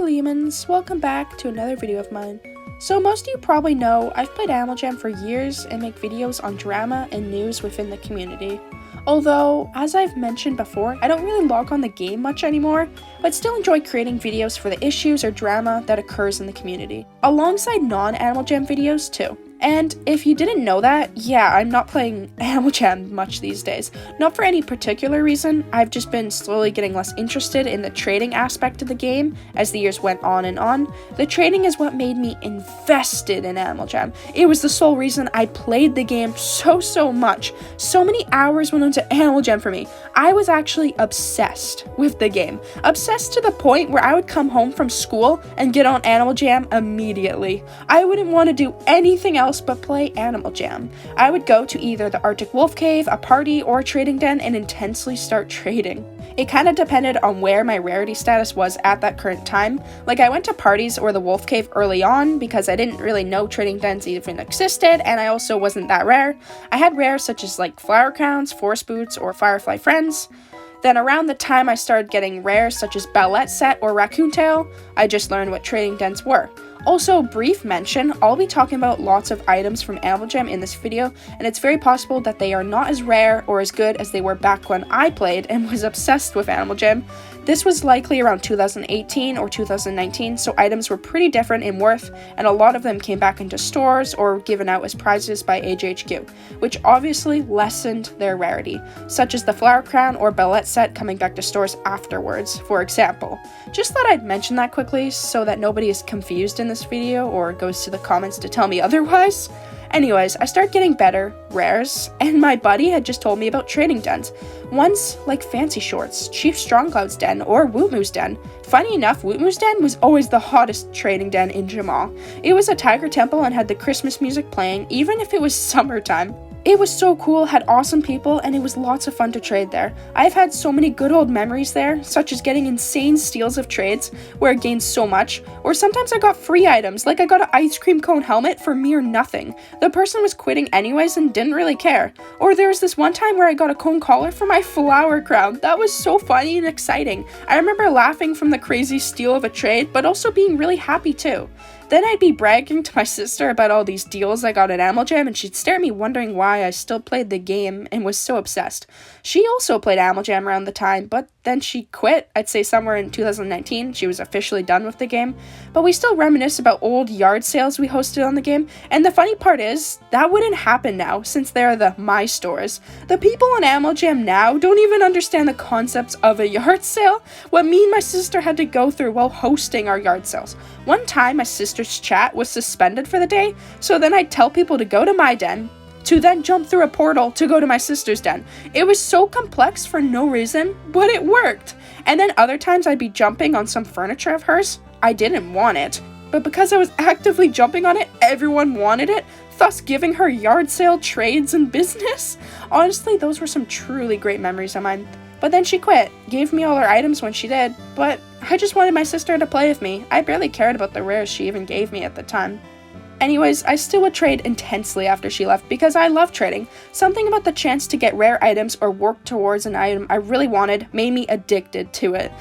Leamons, welcome back to another video of mine. So most of you probably know I've played Animal Jam for years and make videos on drama and news within the community. Although, as I've mentioned before, I don't really log on the game much anymore, but still enjoy creating videos for the issues or drama that occurs in the community, alongside non-Animal Jam videos too. And if you didn't know that, yeah, I'm not playing Animal Jam much these days. Not for any particular reason, I've just been slowly getting less interested in the trading aspect of the game as the years went on and on. The trading is what made me invested in Animal Jam. It was the sole reason I played the game so much. So many hours went into Animal Jam for me. I was actually obsessed with the game. Obsessed to the point where I would come home from school and get on Animal Jam immediately. I wouldn't want to do anything else but play Animal Jam. I would go to either the Arctic Wolf Cave, a party, or a trading den and intensely start trading. It kind of depended on where my rarity status was at that current time. Like, I went to parties or the Wolf Cave early on because I didn't really know trading dens even existed, and I also wasn't that rare. I had rares such as like Flower Crowns, Forest Boots, or Firefly Friends. Then around the time I started getting rares such as Bellette Set or Raccoon Tail, I just learned what trading dens were. Also, brief mention, I'll be talking about lots of items from Animal Jam in this video, and it's very possible that they are not as rare or as good as they were back when I played and was obsessed with Animal Jam. This was likely around 2018 or 2019, so items were pretty different in worth, and a lot of them came back into stores or given out as prizes by AJHQ, which obviously lessened their rarity, such as the Flower Crown or Bellette Set coming back to stores afterwards, for example. Just thought I'd mention that quickly so that nobody is confused in this video or goes to the comments to tell me otherwise. Anyways, I started getting better rares, and my buddy had just told me about trading dens. Ones like Fancy Shorts, Chief Strongcloud's den, or Wootmoo's den. Funny enough, Wootmoo's den was always the hottest trading den in Jamal. It was a tiger temple and had the Christmas music playing, even if it was summertime. It was so cool, had awesome people, and it was lots of fun to trade there. I've had so many good old memories there, such as getting insane steals of trades, where I gained so much, or sometimes I got free items, like I got an ice cream cone helmet for mere nothing. The person was quitting anyways and didn't really care. Or there was this one time where I got a cone collar for my flower crown. That was so funny and exciting. I remember laughing from the crazy steal of a trade, but also being really happy too. Then I'd be bragging to my sister about all these deals I got at Animal Jam, and she'd stare at me wondering why I still played the game and was so obsessed. She also played Animal Jam around the time, but then she quit. I'd say somewhere in 2019, she was officially done with the game. But we still reminisce about old yard sales we hosted on the game, and the funny part is, that wouldn't happen now, since they're the My Stores. The people on Animal Jam now don't even understand the concepts of a yard sale, what me and my sister had to go through while hosting our yard sales. One time, my sister's chat was suspended for the day, so then I'd tell people to go to my den, to then jump through a portal to go to my sister's den. It was so complex for no reason, but it worked. And then other times I'd be jumping on some furniture of hers. I didn't want it, but because I was actively jumping on it, everyone wanted it, thus giving her yard sale trades and business. Honestly, those were some truly great memories of mine. But then she quit, gave me all her items when she did, but I just wanted my sister to play with me. I barely cared about the rares she even gave me at the time. Anyways, I still would trade intensely after she left because I love trading. Something about the chance to get rare items or work towards an item I really wanted made me addicted to it.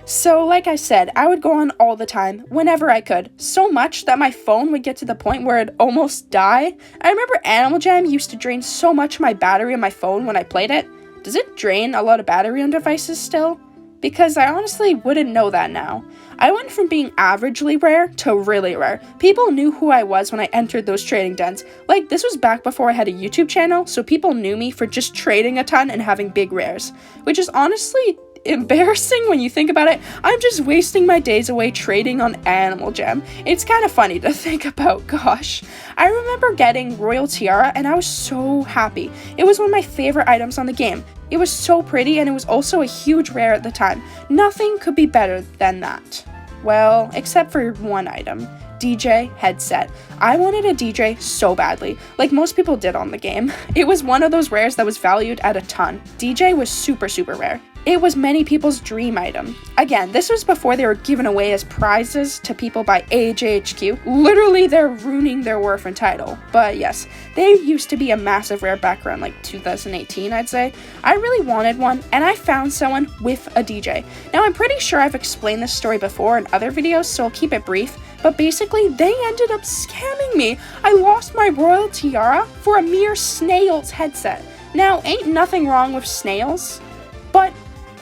So like I said, I would go on all the time, whenever I could, so much that my phone would get to the point where it'd almost die. I remember Animal Jam used to drain so much of my battery on my phone when I played it. Does it drain a lot of battery on devices still? Because I honestly wouldn't know that now. I went from being averagely rare to really rare. People knew who I was when I entered those trading dens. Like, this was back before I had a YouTube channel, so people knew me for just trading a ton and having big rares, which is honestly embarrassing when you think about it. I'm just wasting my days away trading on Animal Jam. It's kind of funny to think about, gosh. I remember getting Royal Tiara and I was so happy. It was one of my favorite items on the game. It was so pretty and it was also a huge rare at the time. Nothing could be better than that. Well, except for one item. DJ headset. I wanted a DJ so badly, like most people did on the game. It was one of those rares that was valued at a ton. DJ was super rare. It was many people's dream item. Again, this was before they were given away as prizes to people by AJHQ. Literally, they're ruining their worth and title. But yes, they used to be a massive rare back around like 2018, I'd say. I really wanted one, and I found someone with a DJ. Now, I'm pretty sure I've explained this story before in other videos, so I'll keep it brief. But basically, they ended up scamming me. I lost my royal tiara for a mere snail's headset. Now, ain't nothing wrong with snails, but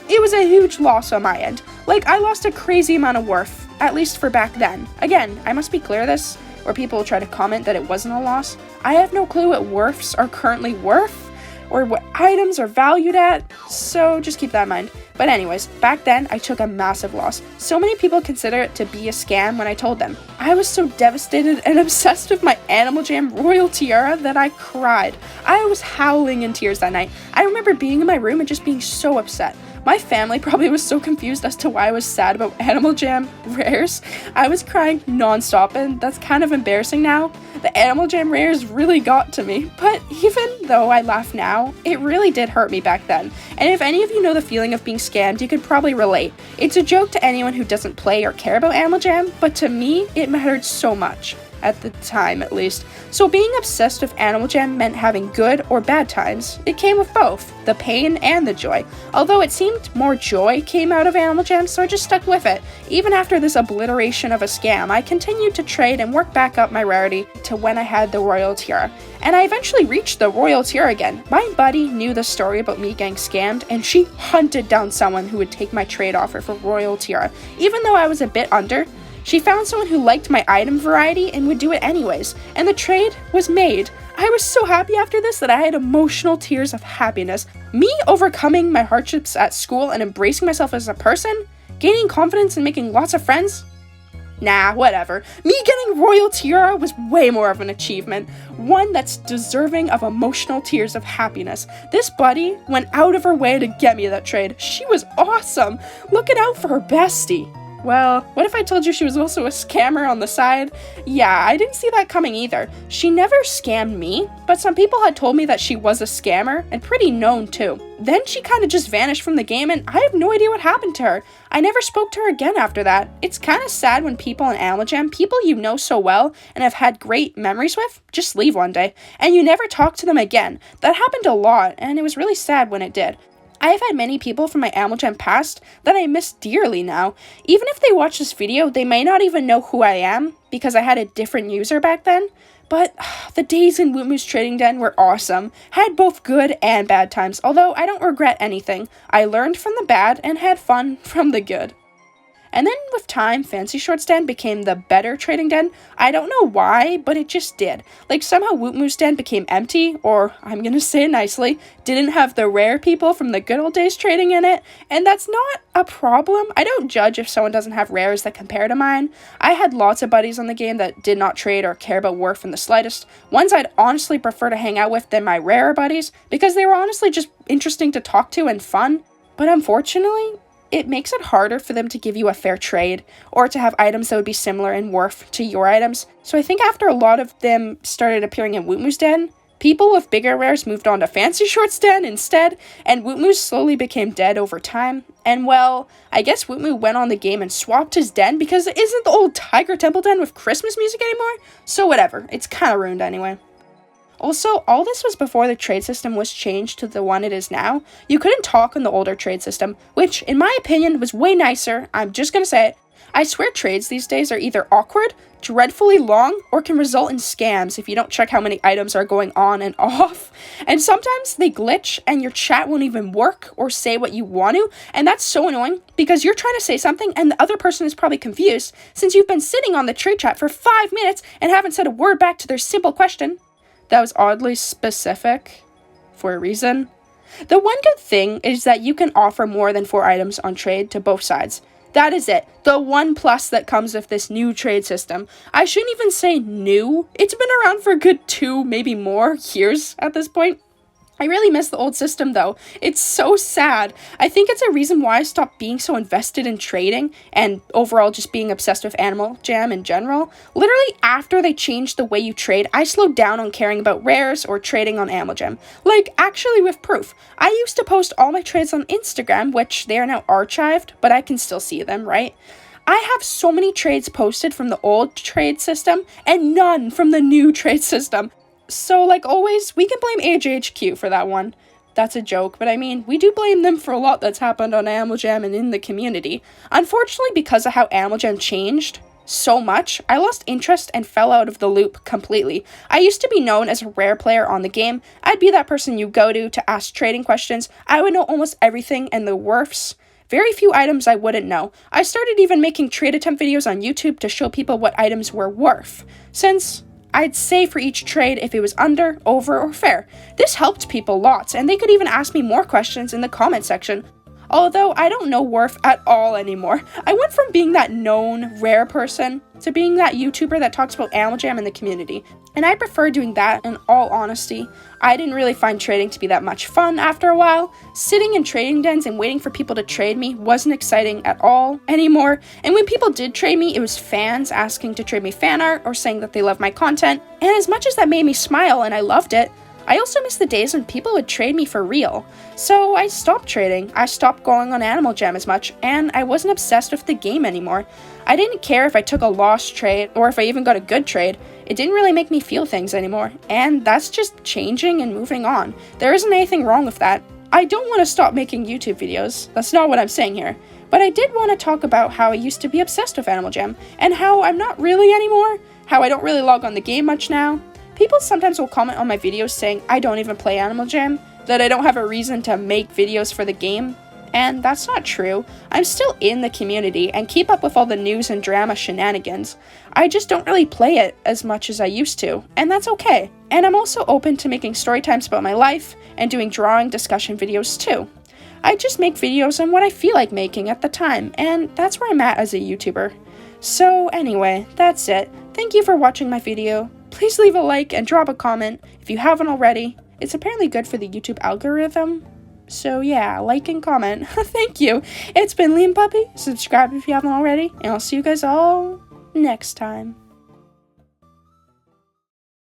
it was a huge loss on my end. Like, I lost a crazy amount of worth, at least for back then. Again, I must be clear this, or people will try to comment that it wasn't a loss. I have no clue what worths are currently worth, or what items are valued at, so just keep that in mind. But anyways, back then, I took a massive loss. So many people consider it to be a scam when I told them. I was so devastated and obsessed with my Animal Jam Royal Tiara that I cried. I was howling in tears that night. I remember being in my room and just being so upset. My family probably was so confused as to why I was sad about Animal Jam rares. I was crying nonstop, and that's kind of embarrassing now. The Animal Jam rares really got to me, but even though I laugh now, it really did hurt me back then. And if any of you know the feeling of being scammed, you could probably relate. It's a joke to anyone who doesn't play or care about Animal Jam, but to me, it mattered so much. At the time, at least. So being obsessed with Animal Jam meant having good or bad times. It came with both, the pain and the joy. Although it seemed more joy came out of Animal Jam, so I just stuck with it. Even after this obliteration of a scam, I continued to trade and work back up my rarity to when I had the Royal Tiara. And I eventually reached the Royal Tiara again. My buddy knew the story about me getting scammed, and she hunted down someone who would take my trade offer for Royal Tiara. Even though I was a bit under, she found someone who liked my item variety and would do it anyways, and the trade was made. I was so happy after this that I had emotional tears of happiness. Me overcoming my hardships at school and embracing myself as a person, gaining confidence and making lots of friends? Nah, whatever. Me getting Royal Tiara was way more of an achievement, one that's deserving of emotional tears of happiness. This buddy went out of her way to get me that trade. She was awesome. Looking out for her bestie. Well, what if I told you she was also a scammer on the side? Yeah, I didn't see that coming either. She never scammed me, but some people had told me that she was a scammer, and pretty known too. Then she kind of just vanished from the game, and I have no idea what happened to her. I never spoke to her again after that. It's kind of sad when people in Animal Jam, people you know so well and have had great memories with, just leave one day, and you never talk to them again. That happened a lot, and it was really sad when it did. I have had many people from my Animal Jam past that I miss dearly now. Even if they watch this video, they may not even know who I am, because I had a different user back then. But the days in Wootmoo's trading den were awesome. Had both good and bad times, although I don't regret anything. I learned from the bad and had fun from the good. And then with time, Fancy Short Stand became the better trading den. I don't know why, but it just did. Like somehow Wootmoo's den became empty, or I'm gonna say it nicely, didn't have the rare people from the good old days trading in it. And that's not a problem. I don't judge if someone doesn't have rares that compare to mine. I had lots of buddies on the game that did not trade or care about worth in the slightest. Ones I'd honestly prefer to hang out with than my rarer buddies, because they were honestly just interesting to talk to and fun. But unfortunately, it makes it harder for them to give you a fair trade, or to have items that would be similar in worth to your items. So I think after a lot of them started appearing in Wootmoo's den, people with bigger rares moved on to Fancy Short's den instead, and Wootmoo slowly became dead over time. And well, I guess Wootmoo went on the game and swapped his den, because it isn't the old Tiger Temple den with Christmas music anymore, so whatever, it's kinda ruined anyway. Also, all this was before the trade system was changed to the one it is now. You couldn't talk on the older trade system, which, in my opinion, was way nicer. I'm just gonna say it. I swear trades these days are either awkward, dreadfully long, or can result in scams if you don't check how many items are going on and off. And sometimes they glitch and your chat won't even work or say what you want to, and that's so annoying because you're trying to say something and the other person is probably confused since you've been sitting on the trade chat for 5 minutes and haven't said a word back to their simple question. That was oddly specific for a reason. The one good thing is that you can offer more than 4 items on trade to both sides. That is it. The one plus that comes with this new trade system. I shouldn't even say new. It's been around for a good 2, maybe more years at this point. I really miss the old system though. It's so sad. I think it's a reason why I stopped being so invested in trading and overall just being obsessed with Animal Jam in general. Literally after they changed the way you trade, I slowed down on caring about rares or trading on Animal Jam. Like, actually with proof. I used to post all my trades on Instagram, which they are now archived, but I can still see them, right? I have so many trades posted from the old trade system and none from the new trade system. So, like always, we can blame AJHQ for that one. That's a joke, but I mean, we do blame them for a lot that's happened on Animal Jam and in the community. Unfortunately, because of how Animal Jam changed so much, I lost interest and fell out of the loop completely. I used to be known as a rare player on the game. I'd be that person you go to ask trading questions. I would know almost everything and the worths. Very few items I wouldn't know. I started even making trade attempt videos on YouTube to show people what items were worth, since I'd say for each trade if it was under, over, or fair. This helped people lots, and they could even ask me more questions in the comment section. Although I don't know worth at all anymore. I went from being that known, rare person to being that YouTuber that talks about Animal Jam in the community. And I prefer doing that in all honesty. I didn't really find trading to be that much fun after a while. Sitting in trading dens and waiting for people to trade me wasn't exciting at all anymore. And when people did trade me, it was fans asking to trade me fan art or saying that they love my content. And as much as that made me smile and I loved it, I also miss the days when people would trade me for real. So I stopped trading, I stopped going on Animal Jam as much, and I wasn't obsessed with the game anymore. I didn't care if I took a lost trade, or if I even got a good trade. It didn't really make me feel things anymore, and that's just changing and moving on. There isn't anything wrong with that. I don't want to stop making YouTube videos, that's not what I'm saying here. But I did want to talk about how I used to be obsessed with Animal Jam, and how I'm not really anymore, how I don't really log on the game much now. People sometimes will comment on my videos saying I don't even play Animal Jam, that I don't have a reason to make videos for the game, and that's not true. I'm still in the community and keep up with all the news and drama shenanigans. I just don't really play it as much as I used to, and that's okay. And I'm also open to making story times about my life and doing drawing discussion videos too. I just make videos on what I feel like making at the time, and that's where I'm at as a YouTuber. So anyway, that's it. Thank you for watching my video. Please leave a like and drop a comment if you haven't already. It's apparently good for the YouTube algorithm. So yeah, like and comment. Thank you. It's been Leamon Puppy. Subscribe if you haven't already. And I'll see you guys all next time.